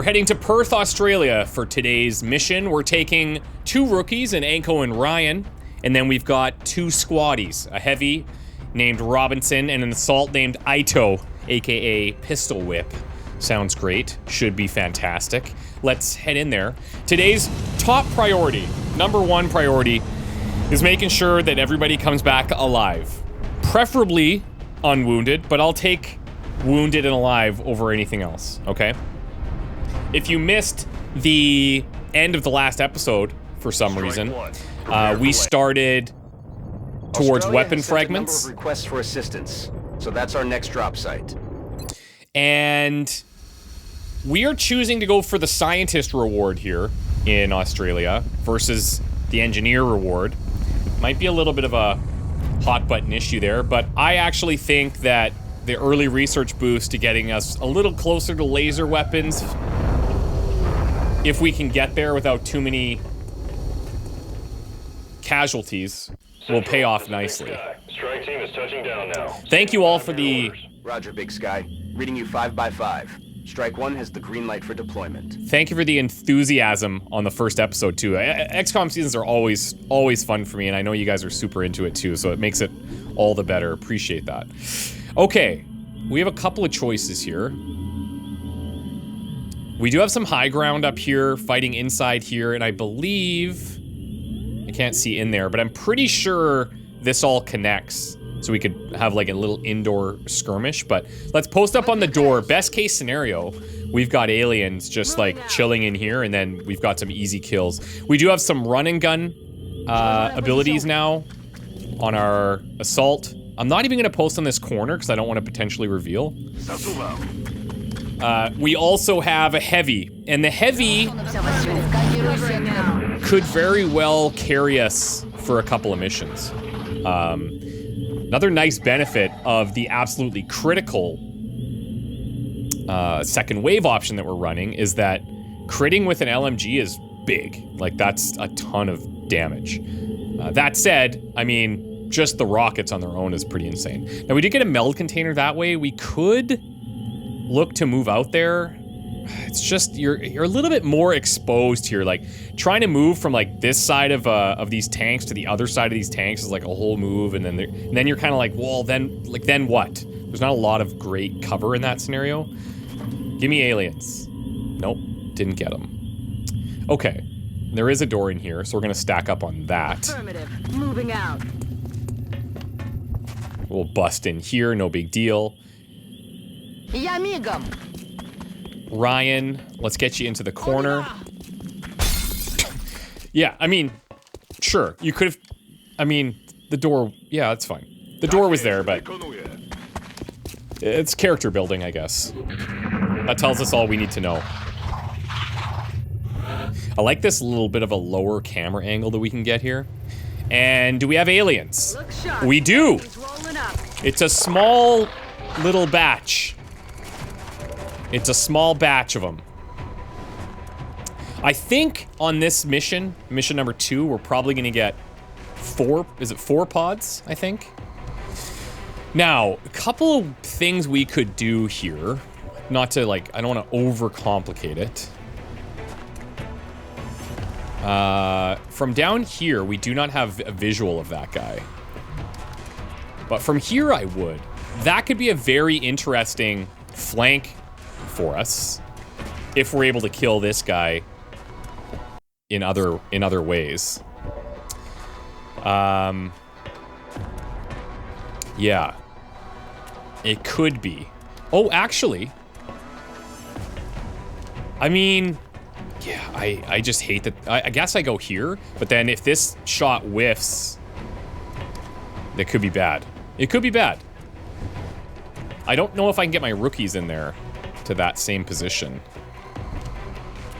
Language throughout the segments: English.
We're heading to Perth, Australia for today's mission. We're taking 2 rookies, an Anko and Ryan, and then we've got 2 squaddies, a heavy named Robinson and an assault named Ito, aka Pistol Whip. Sounds great, should be fantastic. Let's head in there. Today's top priority, number 1 priority, is making sure that everybody comes back alive. Preferably unwounded, but I'll take wounded and alive over anything else, okay? If you missed the end of the last episode for some reason, we started towards weapon fragments. Number of requests for assistance, so that's our next drop site. And we are choosing to go for the scientist reward here in Australia versus the engineer reward. Might be a little bit of a hot button issue there, but I actually think that the early research boost to getting us a little closer to laser weapons, if we can get there without too many casualties, will pay off nicely. Strike team is touching down now. Thank you all for the... Roger, Big Sky. Reading you 5 by 5. Strike 1 has the green light for deployment. Thank you for the enthusiasm on the first episode, too. XCOM seasons are always fun for me, and I know you guys are super into it, too, so it makes it all the better. Appreciate that. Okay, we have a couple of choices here. We do have some high ground up here, fighting inside here, and I believe... I can't see in there, but I'm pretty sure this all connects. So we could have like a little indoor skirmish, but let's post up on the door. Best case scenario, we've got aliens just like chilling in here, and then we've got some easy kills. We do have some run and gun abilities now on our assault. I'm not even gonna post on this corner because I don't want to potentially reveal. We also have a heavy, and the heavy could very well carry us for a couple of missions. Another nice benefit of the absolutely critical second wave option that we're running is that critting with an LMG is big. Like, that's a ton of damage. That said, I mean, just the rockets on their own is pretty insane. Now, we did get a meld container that way. We could look to move out there. It's just, you're a little bit more exposed here. Like, trying to move from like this side of these tanks to the other side of these tanks is like a whole move, and then you're kind of like, well, then what? There's not a lot of great cover in that scenario. Give me aliens. Nope, didn't get them. Okay, there is a door in here, so we're gonna stack up on that. Affirmative. Moving out. We'll bust in here, no big deal. Yamigam. Ryan, let's get you into the corner. Yeah, I mean, sure, you could have... I mean, the door... Yeah, that's fine. The door was there, but... It's character building, I guess. That tells us all we need to know. I like this little bit of a lower camera angle that we can get here. And do we have aliens? We do! It's a small little batch. It's a small batch of them. I think on this mission, mission number 2, we're probably gonna get 4, is it 4 pods, I think? Now, a couple of things we could do here, not to like, I don't wanna overcomplicate it. From down here, we do not have a visual of that guy. But from here, I would. That could be a very interesting flank for us if we're able to kill this guy in other ways. Yeah, it could be. Oh, actually, I mean, yeah, I just hate that. I guess I go here, but then if this shot whiffs, that could be bad. It could be bad. I don't know if I can get my rookies in there to that same position.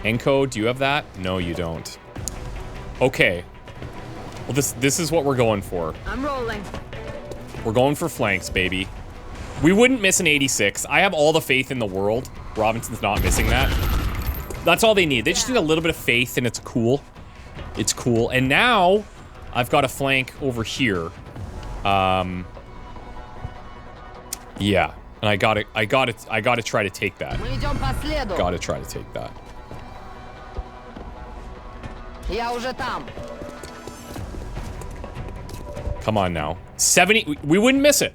Enko, do you have that? No, you don't. Okay. Well, this is what we're going for. I'm rolling. We're going for flanks, baby. We wouldn't miss an 86. I have all the faith in the world. Robinson's not missing that. That's all they need. They just need a little bit of faith, and it's cool. It's cool. And now, I've got a flank over here. Yeah. And I gotta try to take that. Мы идем по следу. Gotta try to take that. Я уже там. Come on now. 70, we wouldn't miss it.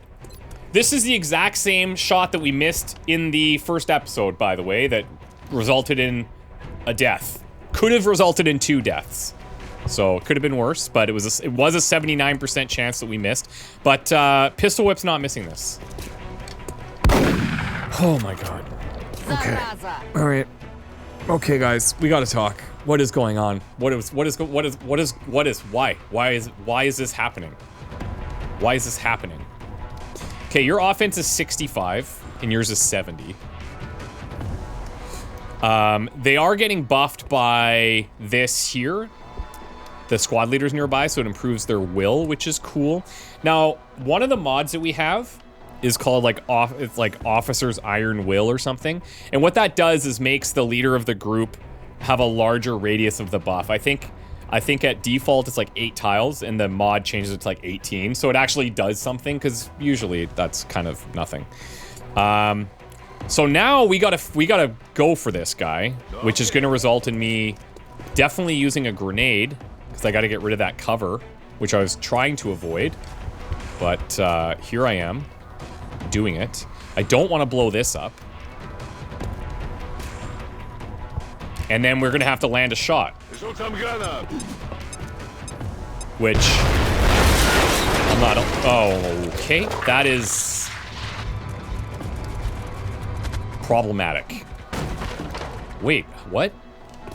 This is the exact same shot that we missed in the first episode, by the way, that resulted in a death. Could have resulted in 2 deaths. So it could have been worse, but it was a 79% chance that we missed. But Pistol Whip's not missing this. Oh my god. Okay. All right. Okay, guys, we gotta talk. What is going on? Why is this happening? Why is this happening? Okay, your offense is 65 and yours is 70. They are getting buffed by this here. The squad leaders nearby, so it improves their will, which is cool. Now, one of the mods that we have is called it's like Officer's Iron Will or something. And what that does is makes the leader of the group have a larger radius of the buff. I think at default it's like 8 tiles, and the mod changes it to like 18. So it actually does something, because usually that's kind of nothing. So now we gotta go for this guy, which is gonna result in me definitely using a grenade, because I gotta get rid of that cover, which I was trying to avoid. But here I am, doing it. I don't want to blow this up. And then we're gonna have to land a shot. Which I'm not. Oh, okay. That is problematic. Wait, what?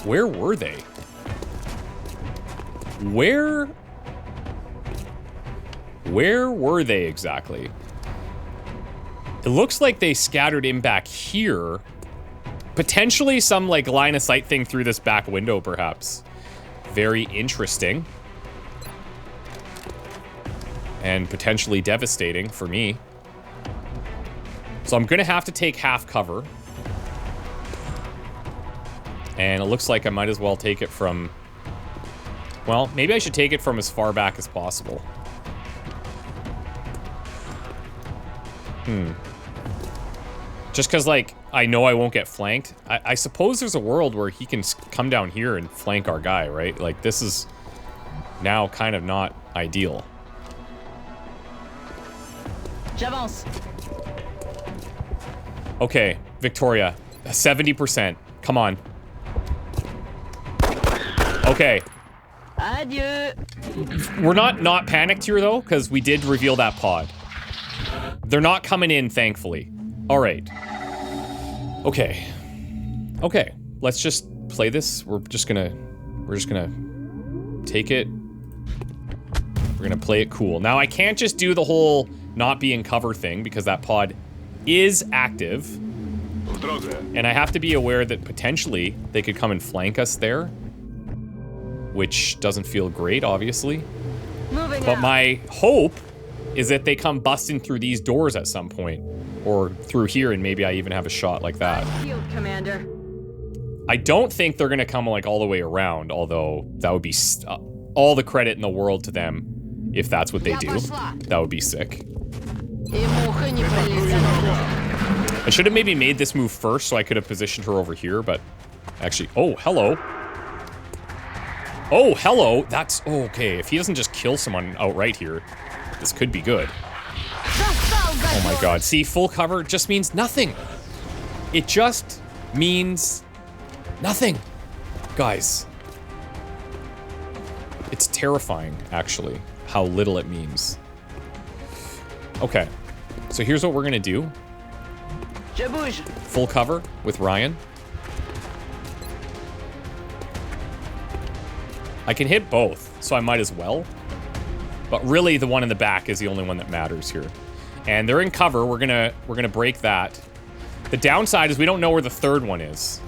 Where were they? Where were they exactly? It looks like they scattered in back here. Potentially some like line of sight thing through this back window, perhaps. Very interesting. And potentially devastating for me. So I'm gonna have to take half cover. And it looks like I might as well take it from... Well, maybe I should take it from as far back as possible. Just because, like, I know I won't get flanked. I suppose there's a world where he can come down here and flank our guy, right? Like, this is now kind of not ideal. J'avance. Okay, Victoria. 70%. Come on. Okay. Adieu. We're not panicked here, though, because we did reveal that pod. They're not coming in, thankfully. All right. Okay. Okay. Let's just play this. We're just gonna take it. We're gonna play it cool. Now, I can't just do the whole not be in cover thing, because that pod is active. And I have to be aware that potentially they could come and flank us there. Which doesn't feel great, obviously. But my hope is that they come busting through these doors at some point. Or through here, and maybe I even have a shot like that. Field commander. I don't think they're gonna come like all the way around, although that would be all the credit in the world to them if that's what they do. That would be sick. I should have maybe made this move first so I could have positioned her over here, but actually, oh, hello. Oh, hello. That's okay. If he doesn't just kill someone outright here, this could be good. Oh my god. See, full cover just means nothing. It just means nothing. Guys. It's terrifying, actually, how little it means. Okay. So here's what we're gonna do. Full cover with Ryan. I can hit both, so I might as well. But really, the one in the back is the only one that matters here. And they're in cover. We're gonna break that. The downside is we don't know where the third one is.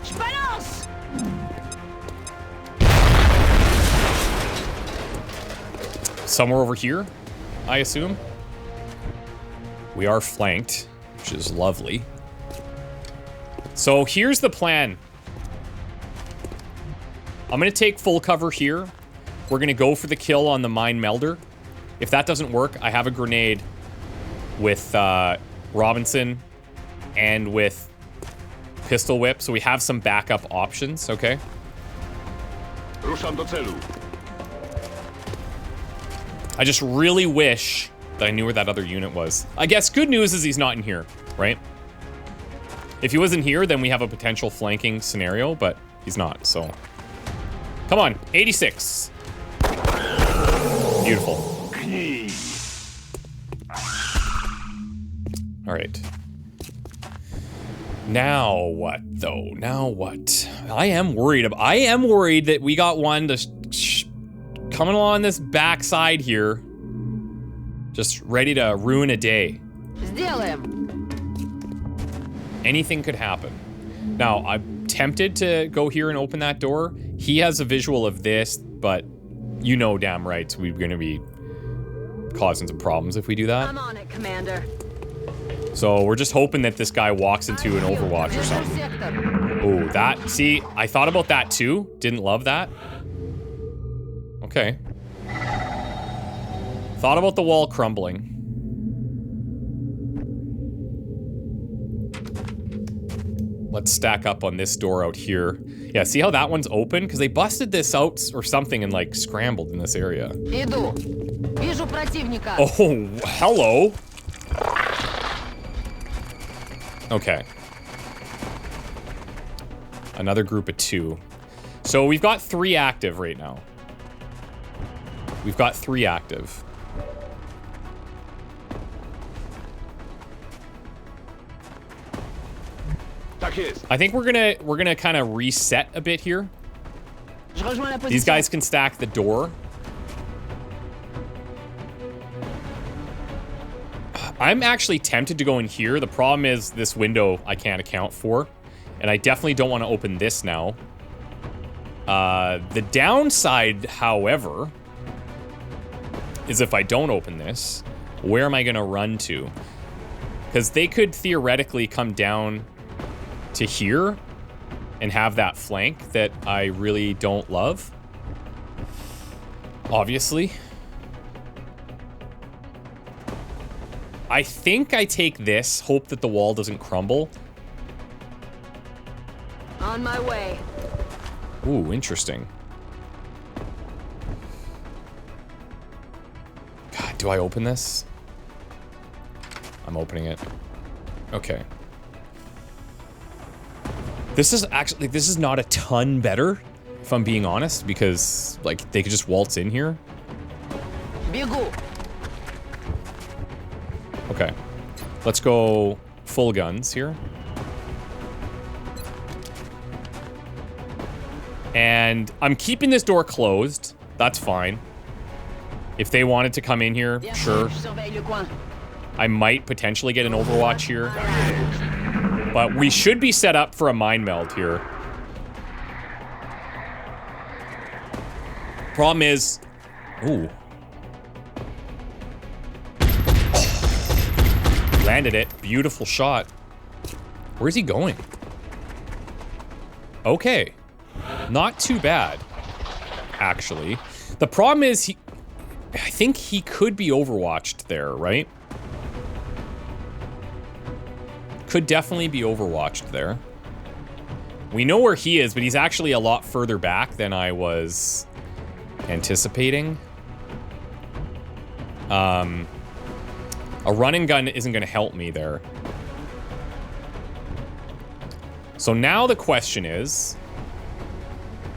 Somewhere over here, I assume. We are flanked, which is lovely. So here's the plan. I'm gonna take full cover here. We're gonna go for the kill on the mine melder. If that doesn't work, I have a grenade with Robinson and with pistol whip, so we have some backup options, okay? Ruszam do celu. I just really wish that I knew where that other unit was. I guess good news is he's not in here, right? If he wasn't here, then we have a potential flanking scenario, but he's not, so. Come on, 86. Beautiful. All right. Now what, though? Now what? I am worried that we got one just coming along this backside here, just ready to ruin a day. Сделаем. Anything could happen. Now, I'm tempted to go here and open that door. He has a visual of this, but you know damn right we're gonna be causing some problems if we do that. I'm on it, Commander. So we're just hoping that this guy walks into an Overwatch or something. Oh, that, see, I thought about that too. Didn't love that. Okay. Thought about the wall crumbling. Let's stack up on this door out here. Yeah, see how that one's open? Because they busted this out or something and like scrambled in this area. Иду. Вижу противника. Oh, hello. Okay. Another group of 2. So we've got 3 active right now. We've got 3 active. Tak jest. I think we're gonna kind of reset a bit here. Je rejoins la position. These guys can stack the door. I'm actually tempted to go in here. The problem is this window I can't account for. And I definitely don't want to open this now. The downside, however, is if I don't open this, where am I going to run to? Because they could theoretically come down to here and have that flank that I really don't love. Obviously. I think I take this, hope that the wall doesn't crumble. On my way. Ooh, interesting. God, do I open this? I'm opening it. Okay. This is actually, this is not a ton better, if I'm being honest, because, like, they could just waltz in here. Бегу. Okay. Let's go full guns here. And I'm keeping this door closed. That's fine. If they wanted to come in here, sure. Je surveille le coin. I might potentially get an Overwatch here. But we should be set up for a mind meld here. Problem is... Ooh. Landed it. Beautiful shot. Where's he going? Okay. Not too bad, actually. The problem is I think he could be overwatched there, right? Could definitely be overwatched there. We know where he is, but he's actually a lot further back than I was anticipating. A run and gun isn't going to help me there. So now the question is,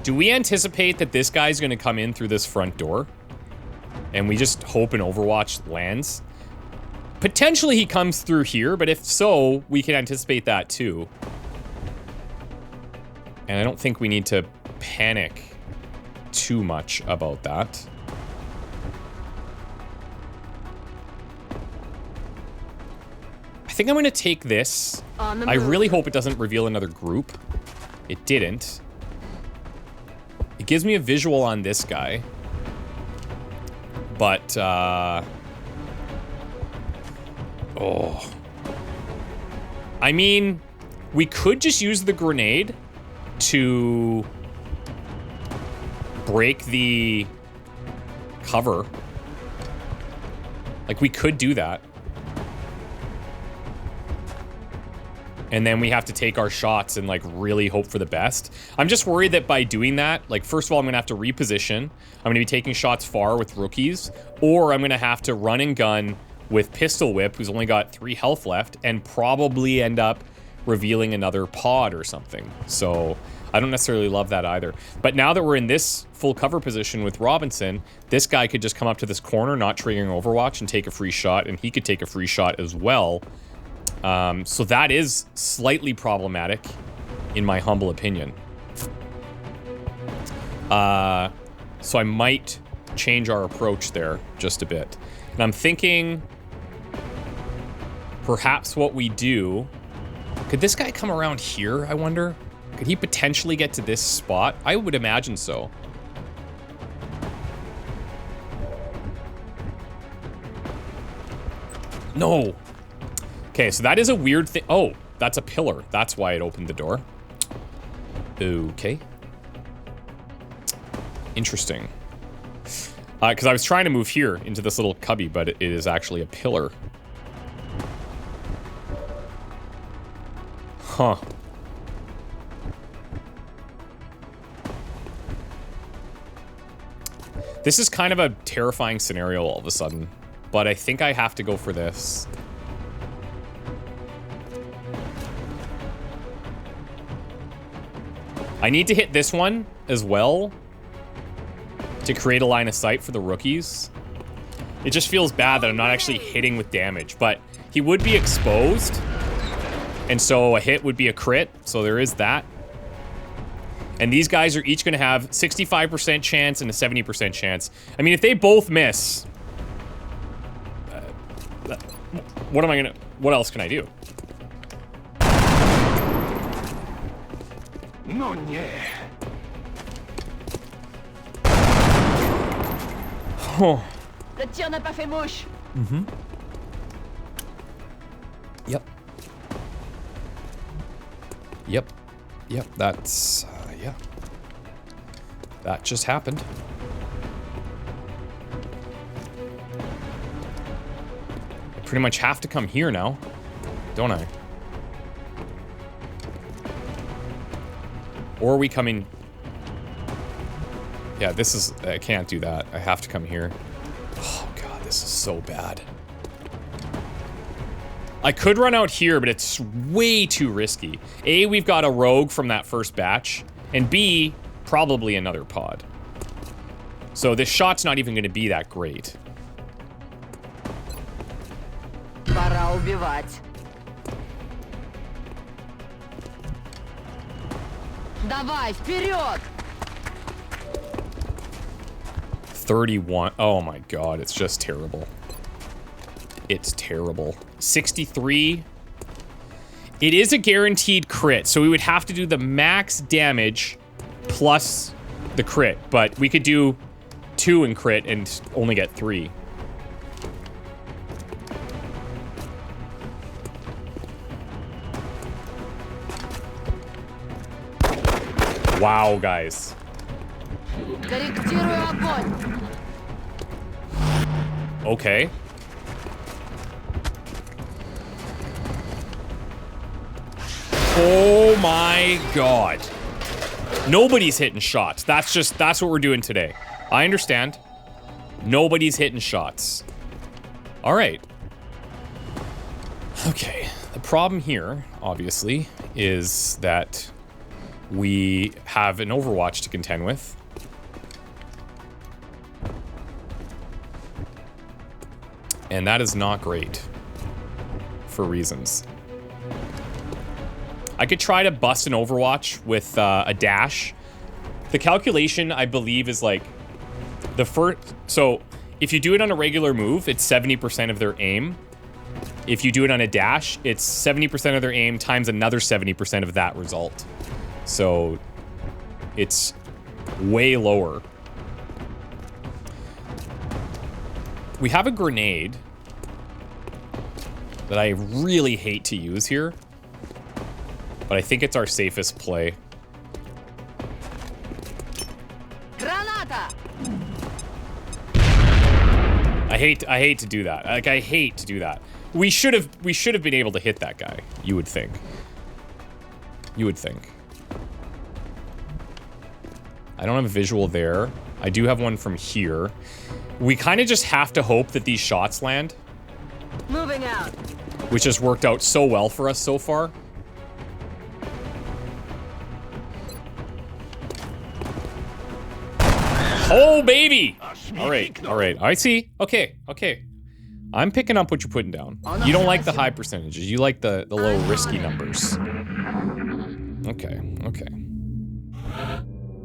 do we anticipate that this guy's going to come in through this front door? And we just hope an Overwatch lands? Potentially he comes through here, but if so, we can anticipate that too. And I don't think we need to panic too much about that. I think I'm going to take this. I really hope it doesn't reveal another group. It didn't. It gives me a visual on this guy. But, oh. I mean, we could just use the grenade to break the cover. Like, we could do that. And then we have to take our shots and, like, really hope for the best. I'm just worried that by doing that, like, first of all, I'm going to have to reposition. I'm going to be taking shots far with rookies. Or I'm going to have to run and gun with Pistol Whip, who's only got 3 health left, and probably end up revealing another pod or something. So I don't necessarily love that either. But now that we're in this full cover position with Robinson, this guy could just come up to this corner, not triggering Overwatch, and take a free shot, and he could take a free shot as well. So that is slightly problematic, in my humble opinion. So I might change our approach there just a bit. And I'm thinking perhaps what we do... Could this guy come around here, I wonder? Could he potentially get to this spot? I would imagine so. No! Okay, so that is a weird thing. Oh, that's a pillar. That's why it opened the door. Okay. Interesting. Because I was trying to move here into this little cubby, but it is actually a pillar. Huh. This is kind of a terrifying scenario all of a sudden, but I think I have to go for this. I need to hit this one as well to create a line of sight for the rookies. It just feels bad that I'm not actually hitting with damage, but he would be exposed, and so a hit would be a crit, so there is that. And these guys are each going to have 65% chance and a 70% chance. I mean, if they both miss, what else can I do? No nie. Oh. Le tir n'a pas fait mouche. Mm-hmm. Yep. Yep. Yep, that's, yeah. That just happened. I pretty much have to come here now, don't I? Or we come in... Yeah, this is... I can't do that. I have to come here. Oh, God, this is so bad. I could run out here, but it's way too risky. A, we've got a rogue from that first batch, and B, probably another pod. So this shot's not even going to be that great. Пора убивать. Давай, вперед! 31. Oh my God, it's just terrible. It's terrible. 63. It is a guaranteed crit, so we would have to do the max damage plus the crit, but we could do 2 in crit and only get 3. Wow, guys. Корректирую огонь. Okay. Oh my God. Nobody's hitting shots. That's what we're doing today. I understand. Nobody's hitting shots. All right. Okay. The problem here, obviously, is that we have an Overwatch to contend with. And that is not great. For reasons. I could try to bust an Overwatch with a dash. The calculation, I believe, is like the first... So, if you do it on a regular move, it's 70% of their aim. If you do it on a dash, it's 70% of their aim times another 70% of that result. So, it's way lower. We have a grenade that I really hate to use here. But I think it's our safest play. Granata! I hate to do that. Like, I hate to do that. We should have been able to hit that guy, you would think. You would think. I don't have a visual there. I do have one from here. We kind of just have to hope that these shots land. Moving out. Which has worked out so well for us so far. Oh, baby! Alright, alright. I see. Okay, okay. I'm picking up what you're putting down. You don't like the high percentages. You like the low risky numbers. Okay, okay.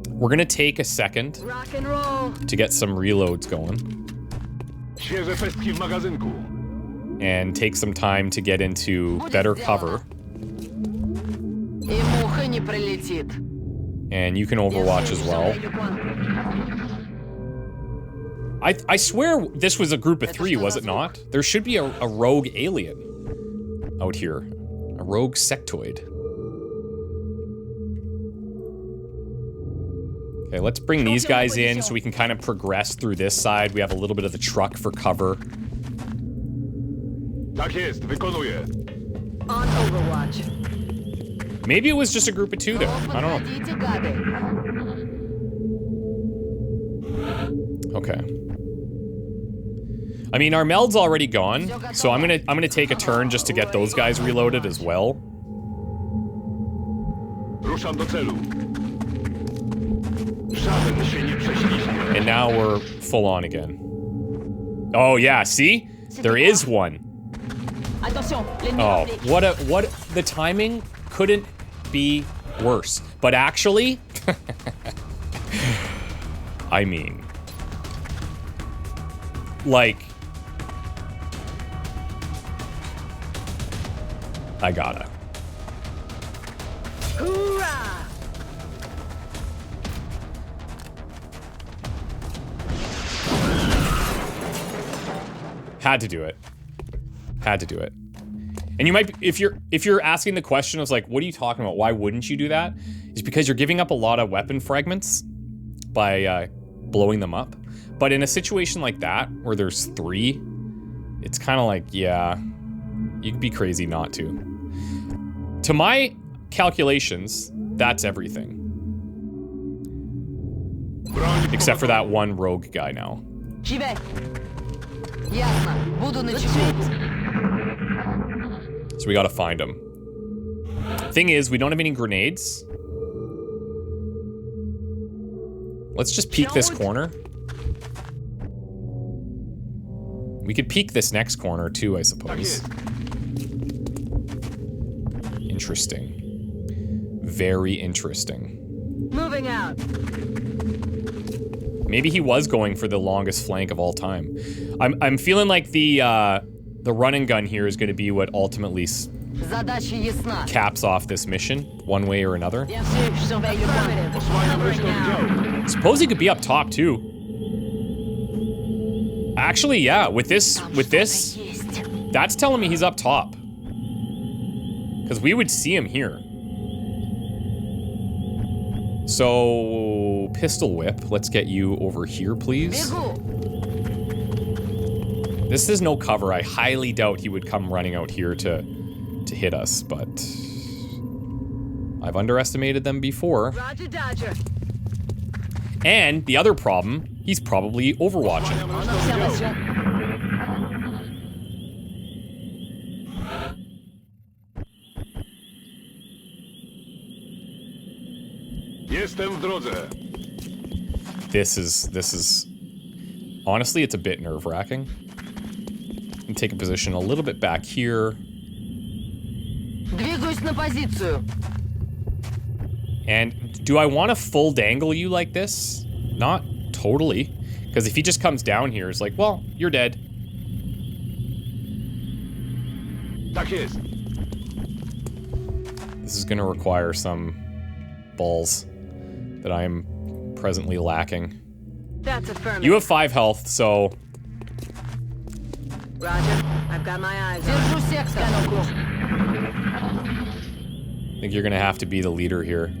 We're gonna take a second Rock and roll. to get some reloads going. Świeże pestki w magazynku. And take some time to get into better cover. И муха не пролетит. And you can overwatch as well. I swear this was a group of 3, was it not? There should be a rogue alien out here. A rogue sectoid. Okay, let's bring these guys in so we can kind of progress through this side. We have a little bit of the truck for cover. Tak jest, wykonuję. On overwatch. Maybe it was just a group of 2 there. I don't know. Подходите, гады. Okay. I mean, our meld's already gone, so I'm gonna take a turn just to get those guys reloaded as well. Ruszam do celu. Żaden się nie prześlizgnie. And now we're full on again. Oh yeah, see? There is one. Attention, l'ennemi Oh, applique. what the timing couldn't be worse. But actually, I mean, like, I gotta. Hoorah! Had to do it. Had to do it. And you might, if you're asking the question of like, what are you talking about? Why wouldn't you do that? It's because you're giving up a lot of weapon fragments by blowing them up. But in a situation like that, where there's 3, it's kind of like, yeah, you'd be crazy not to. To my calculations, that's everything. Except for that one rogue guy now. Тебе. Ясно. Буду начинать. So we gotta find him. Thing is, we don't have any grenades. Let's just peek this corner. We could peek this next corner too, I suppose. Interesting. Very interesting. Moving out. Maybe he was going for the longest flank of all time. I'm feeling like the run and gun here is going to be what ultimately Задача ясна. caps off this mission, one way or another. Я все еще surveille le point. Osłaniam resztę oddziału. Suppose he could be up top too. Actually, yeah, with this, Есть. that's telling me he's up top. Because we would see him here. So, pistol whip, let's get you over here, please. Бегу. This is no cover. I highly doubt he would come running out here to hit us, but I've underestimated them before. Roger, Dodger. And the other problem, he's probably overwatching. Он взялся. Jestem w drodze. This is honestly, it's a bit nerve-wracking. And take a position a little bit back here. Двигаюсь на позицию. And do I want to full dangle you like this? Not totally. Because if he just comes down here, it's like, well, you're dead. Tak jest. This is going to require some balls that I am presently lacking. That's affirmative. You have 5 health, so Roger. I've got my eyes on. Держу сектор. I think you're going to have to be the leader here.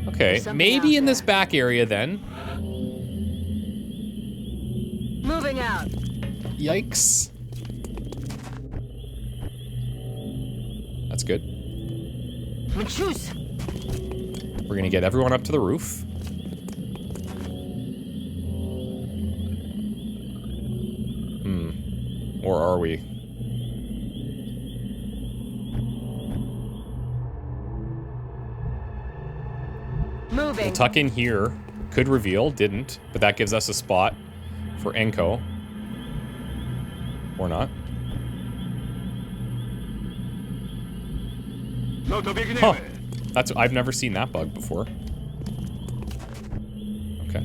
Okay, maybe in this back area then. Moving out. Yikes. That's good. Мчусь. We're gonna get everyone up to the roof. Or are we? Moving. We'll tuck in here. Could reveal, didn't. But that gives us a spot for Enko. Or not. No to biegniemy. Huh. That's, I've never seen that bug before. Okay.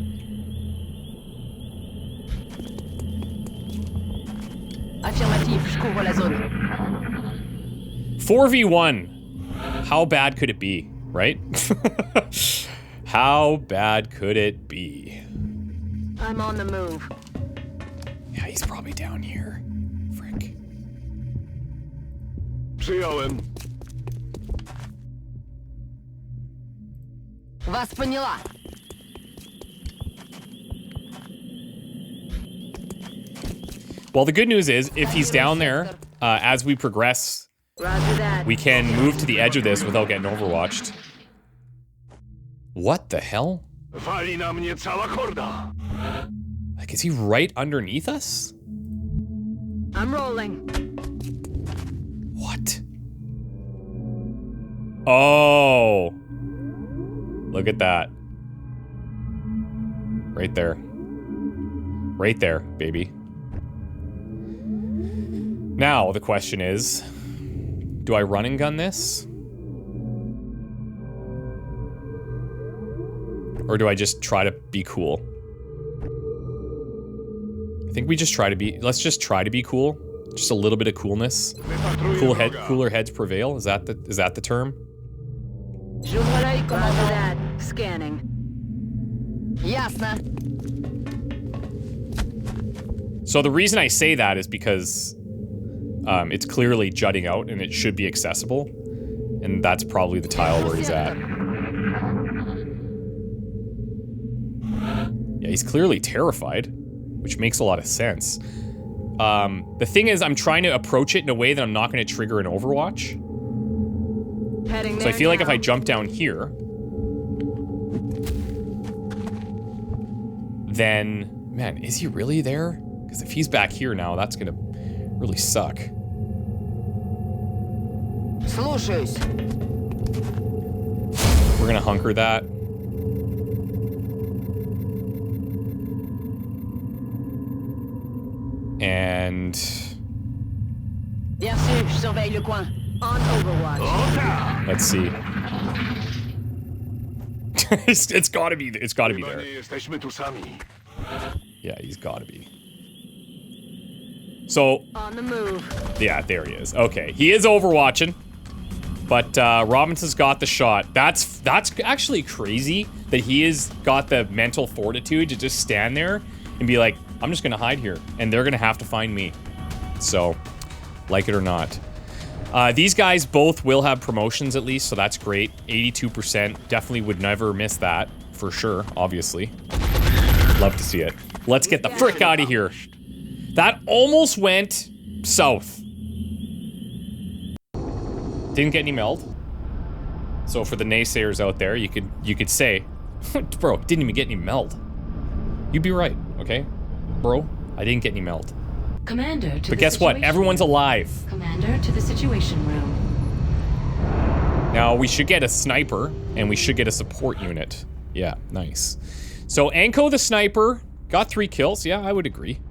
Affirmatif, je couvre la zone. 4v1. How bad could it be, right? How bad could it be? I'm on the move. Yeah, he's probably down here. Frick. Przyjąłem. Вас поняла. Well, the good news is, if he's down there, as we progress, Roger that. we can move to the edge of this without getting overwatched. What the hell? Wali na mnie cała horda. Like, is he right underneath us? I'm rolling. What? Oh. Look at that. Right there. Right there, baby. Now, the question is, do I run and gun this? Or do I just try to be cool? I think we just try to be, let's just try to be cool. Just a little bit of coolness. Cooler heads prevail. Is that the term? Roger that. Scanning. Ясно. So the reason I say that is because it's clearly jutting out and it should be accessible. And that's probably the tile where he's at. Yeah, he's clearly terrified, which makes a lot of sense. The thing is, I'm trying to approach it in a way that I'm not going to trigger an Overwatch. Heading So there I feel like now. if I jump down here, then, man, is he really there? Because if he's back here now, that's going to really suck. Слушаюсь. We're going to hunker that. And Bien sûr, je surveille le coin. On Overwatch. let's see. it's got to be there. Chyba nie jesteśmy tu sami. Yeah, he's got to be. So, On the move. yeah, there he is. Okay, he is overwatching, but Robinson's got the shot. That's actually crazy that he has got the mental fortitude to just stand there and be like, I'm just gonna hide here, and they're gonna have to find me. So, like it or not. These guys both will have promotions at least, so that's great. 82%, definitely would never miss that, for sure, obviously. Love to see it. Let's get the frick out of here. That almost went south. Didn't get any meld. So for the naysayers out there, you could say, bro, didn't even get any meld. You'd be right, okay? Bro, I didn't get any meld. Commander to But guess what? Everyone's alive. Commander to the Situation Room. Now, we should get a sniper, and we should get a support unit. Yeah, nice. So, Anko the sniper got 3 kills. Yeah, I would agree.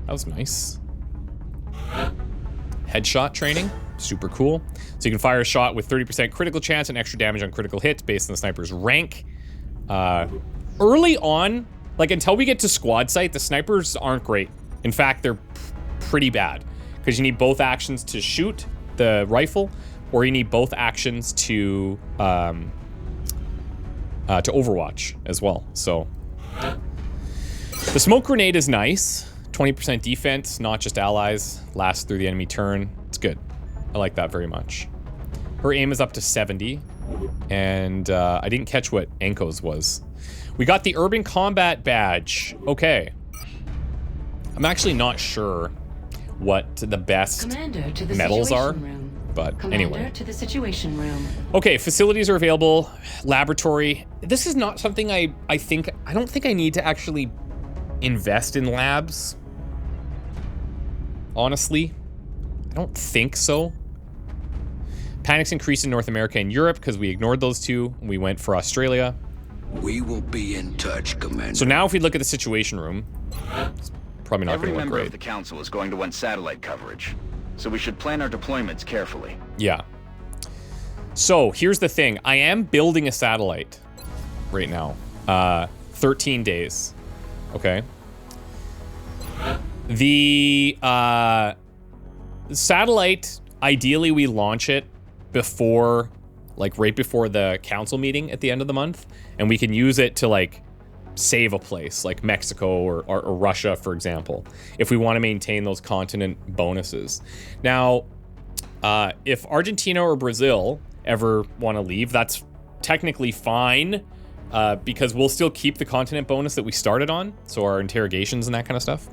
That was nice. Headshot training, super cool. So you can fire a shot with 30% critical chance and extra damage on critical hits based on the sniper's rank. Early on, like until we get to squad sight, the snipers aren't great. In fact, they're pretty bad because you need both actions to shoot the rifle, or you need both actions to Overwatch as well. So the smoke grenade is nice. 20% defense, not just allies. Lasts through the enemy turn. It's good. I like that very much. Her aim is up to 70. And I didn't catch what Anko's was. We got the Urban Combat Badge. Okay. I'm actually not sure what the best Commander to the medals are. Situation Room. But Commander anyway. to the Situation Room. Okay, facilities are available. Laboratory. This is not something I don't think I need to actually invest in labs. Honestly, I don't think so. Panics increased in North America and Europe because we ignored those two. We went for Australia. We will be in touch, Commander. So now if we look at the Situation Room, it's probably not Every going to look member great. of the council is going to want satellite coverage, so we should plan our deployments carefully. Yeah. So here's the thing. I am building a satellite right now. 13 days. Okay. The satellite, ideally we launch it before, like right before the council meeting at the end of the month, and we can use it to like save a place like Mexico or Russia, for example, if we want to maintain those continent bonuses. Now, if Argentina or Brazil ever want to leave, that's technically fine, because we'll still keep the continent bonus that we started on, so our interrogations and that kind of stuff.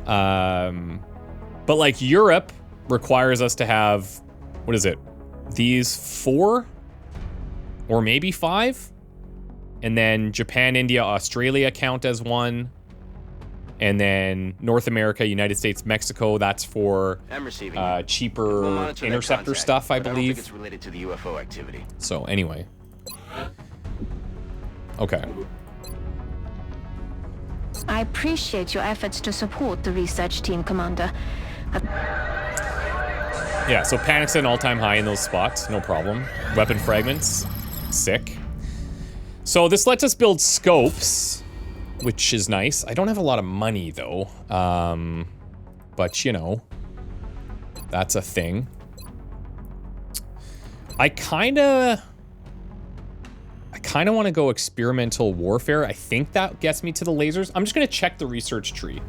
But like Europe requires us to have, what is it? These 4 or maybe 5, and then Japan, India, Australia count as 1, and then North America, United States, Mexico. That's for I'm receiving. cheaper We'll monitor that interceptor contact, stuff, I but don't think believe. it's related to the UFO activity. So anyway, okay. I appreciate your efforts to support the research team, Commander. Yeah, so panic's at an all-time high in those spots, no problem. Weapon fragments, sick. So this lets us build scopes, which is nice. I don't have a lot of money though, but you know, that's a thing. I kinda want to go experimental warfare. I think that gets me to the lasers. I'm just gonna check the research tree.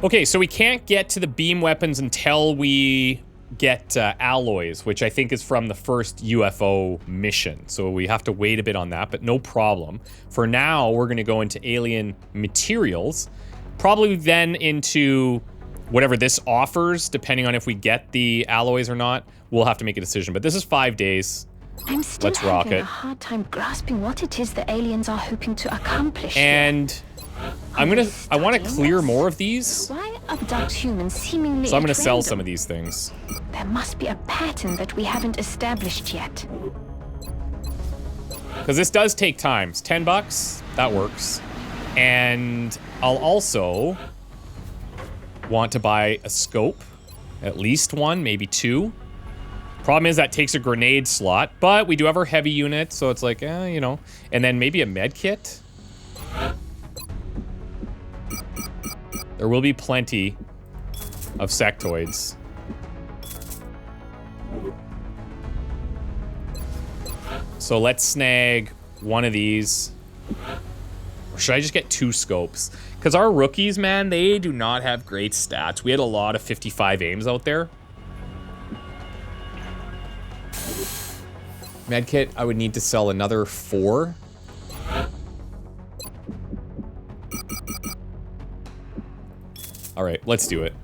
Okay, so we can't get to the beam weapons until we get alloys, which I think is from the first UFO mission. So we have to wait a bit on that, but no problem. For now, we're gonna go into alien materials, probably then into whatever this offers, depending on if we get the alloys or not. We'll have to make a decision, but this is 5 days. I'm still Let's rock having it. a hard time grasping what it is the aliens are hoping to accomplish. And I want to clear more of these. Why abduct humans seemingly So I'm at going to sell random? some of these things. There must be a pattern that we haven't established yet. Because this does take time. It's $10. That works. And I'll also want to buy a scope. At least 1, maybe 2. Problem is that takes a grenade slot, but we do have our heavy unit, so it's like, you know. And then maybe a med kit. There will be plenty of sectoids. So let's snag 1 of these. Or should I just get 2 scopes? Because our rookies, man, they do not have great stats. We had a lot of 55 aims out there. Medkit, I would need to sell another 4. All right, let's do it.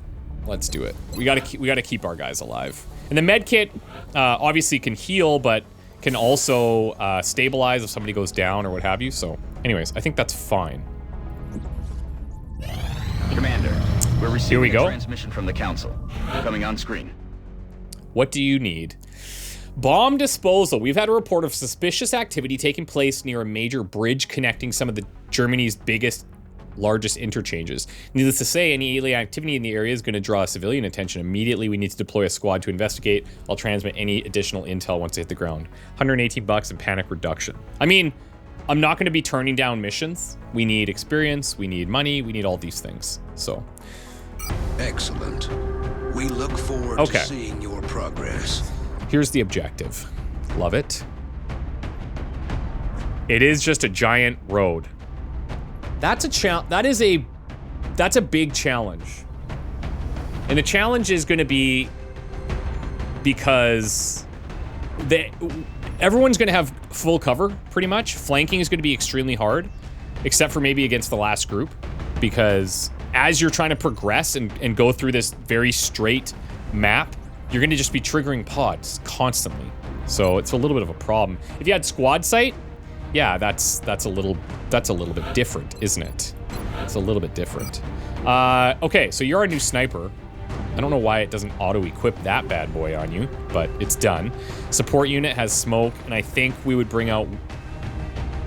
Let's do it. We gotta keep our guys alive. And the medkit obviously can heal, but can also stabilize if somebody goes down or what have you. So, anyways, I think that's fine. Commander, we're receiving Here we go. a transmission from the council. Coming on screen. What do you need? Bomb disposal. We've had a report of suspicious activity taking place near a major bridge connecting some of Germany's largest interchanges. Needless to say, any alien activity in the area is going to draw civilian attention immediately. We need to deploy a squad to investigate. I'll transmit any additional intel once they hit the ground. $118 and panic reduction. I mean, I'm not going to be turning down missions. We need experience, we need money, we need all these things. So. Excellent. We look forward to seeing your progress. Here's the objective. Love it. It is just a giant road. That's a big challenge. And the challenge is going to be because everyone's going to have full cover pretty much. Flanking is going to be extremely hard, except for maybe against the last group, because as you're trying to progress and go through this very straight map, you're going to just be triggering pods constantly. So it's a little bit of a problem. If you had squad sight, yeah, that's a little bit different, isn't it? It's a little bit different. Okay, so you're our new sniper. I don't know why it doesn't auto-equip that bad boy on you, but it's done. Support unit has smoke, and I think we would bring out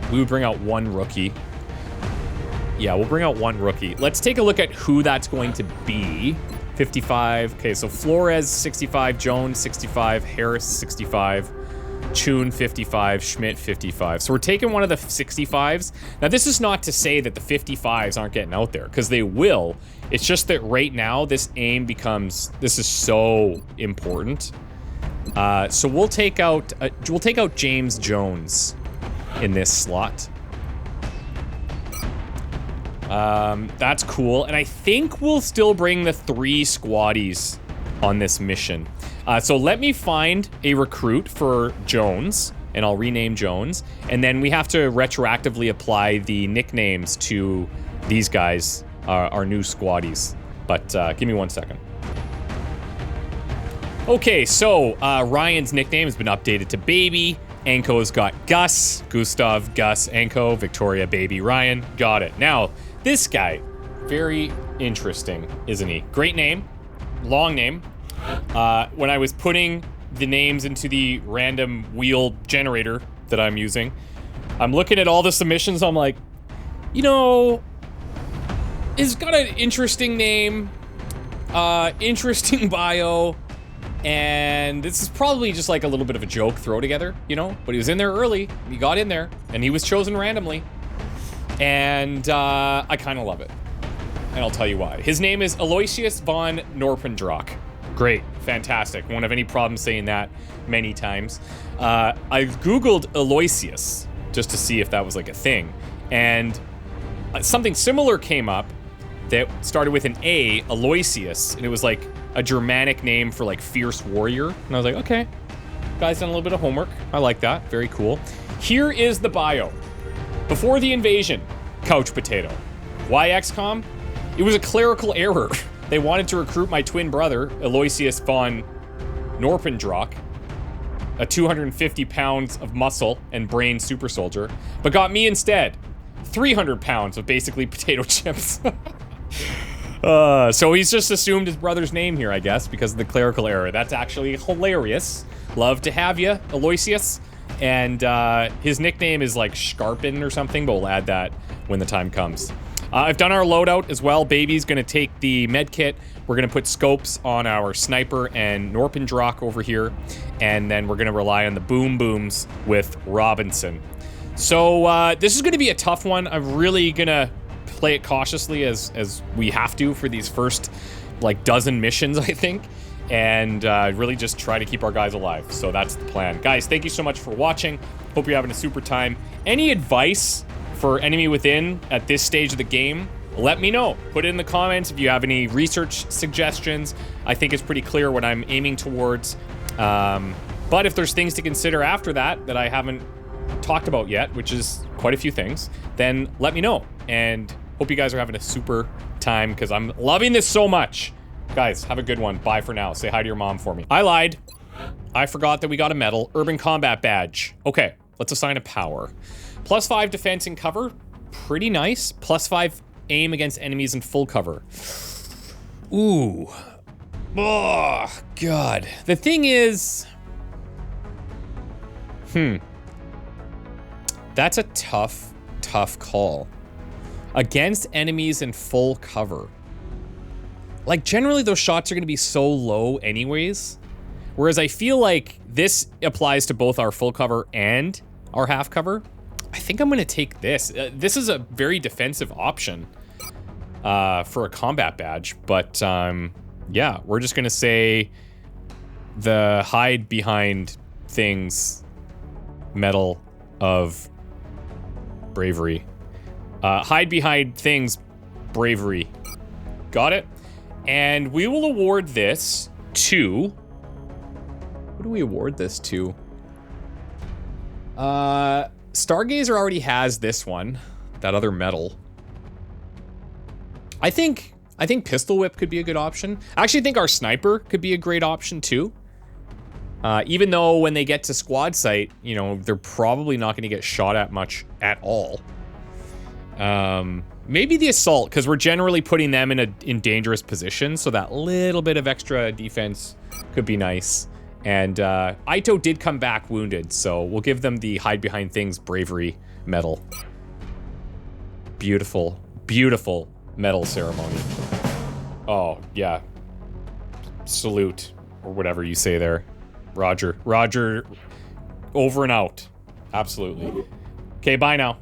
one rookie. Yeah, we'll bring out one rookie. Let's take a look at who that's going to be. 55. Okay, so Flores 65, Jones 65, Harris 65, Chun 55, Schmidt 55. So we're taking one of the 65s. Now this is not to say that the 55s aren't getting out there, because they will. It's just that right now this aim becomes, this is so important. So we'll take out James Jones in this slot. That's cool. And I think we'll still bring the 3 squaddies on this mission. So let me find a recruit for Jones, and I'll rename Jones. And then we have to retroactively apply the nicknames to these guys, our new squaddies. But give me 1 second. Okay, so Ryan's nickname has been updated to Baby. Anko's got Gus, Gustav, Gus, Anko, Victoria, Baby, Ryan. Got it. Now, this guy, very interesting, isn't he? Great name, long name. When I was putting the names into the random wheel generator that I'm using, I'm looking at all the submissions, I'm like, you know, it's got an interesting name, interesting bio, and this is probably just like a little bit of a joke throw together, you know? But he was in there early, he got in there, and he was chosen randomly. And I kind of love it. And I'll tell you why. His name is Aloysius von Norpendrock. Great, fantastic. Won't have any problem saying that many times. I've Googled Aloysius just to see if that was like a thing. And something similar came up that started with an A, Aloysius, and it was like a Germanic name for like fierce warrior. And I was like, okay, guy's done a little bit of homework. I like that, very cool. Here is the bio. Before the invasion, couch potato. Why XCOM? It was a clerical error. They wanted to recruit my twin brother, Aloysius von Norpendrock, a 250 pounds of muscle and brain super soldier, but got me instead. 300 pounds of basically potato chips. So he's just assumed his brother's name here, I guess, because of the clerical error. That's actually hilarious. Love to have you, Aloysius. And his nickname is like Scarpin or something, but we'll add that when the time comes. I've done our loadout as well. Baby's gonna take the med kit. We're gonna put scopes on our sniper and Norpendrock over here. And then we're gonna rely on the boom booms with Robinson. So this is gonna be a tough one. I'm really gonna play it cautiously as we have to for these first like dozen missions, I think. And really just try to keep our guys alive. So that's the plan. Guys, thank you so much for watching. Hope you're having a super time. Any advice for Enemy Within at this stage of the game, let me know. Put it in the comments if you have any research suggestions. I think it's pretty clear what I'm aiming towards. But if there's things to consider after that I haven't talked about yet, which is quite a few things, then let me know. And hope you guys are having a super time because I'm loving this so much. Guys, have a good one. Bye for now. Say hi to your mom for me. I lied. I forgot that we got a medal. Urban Combat Badge. Okay, let's assign a power. +5 defense and cover. Pretty nice. +5 aim against enemies in full cover. Ooh. Oh, God. The thing is... That's a tough call. Against enemies in full cover. Like, generally those shots are going to be so low anyways. Whereas I feel like this applies to both our full cover and our half cover. I think I'm going to take this. This is a very defensive option for a combat badge. But, yeah, we're just going to say the hide behind things medal of bravery. Hide behind things bravery. Got it? And we will award this to... What do we award this to? Stargazer already has this one. That other medal. I think I think pistol whip could be a good option. I actually think our sniper could be a great option too. Even though when they get to squad site, you know, they're probably not going to get shot at much at all. Maybe the assault, because we're generally putting them in dangerous positions, so that little bit of extra defense could be nice. And Aito did come back wounded, so we'll give them the hide behind things bravery medal. Beautiful, beautiful medal ceremony. Oh, yeah. Salute, or whatever you say there. Roger. Roger, over and out. Absolutely. Okay, bye now.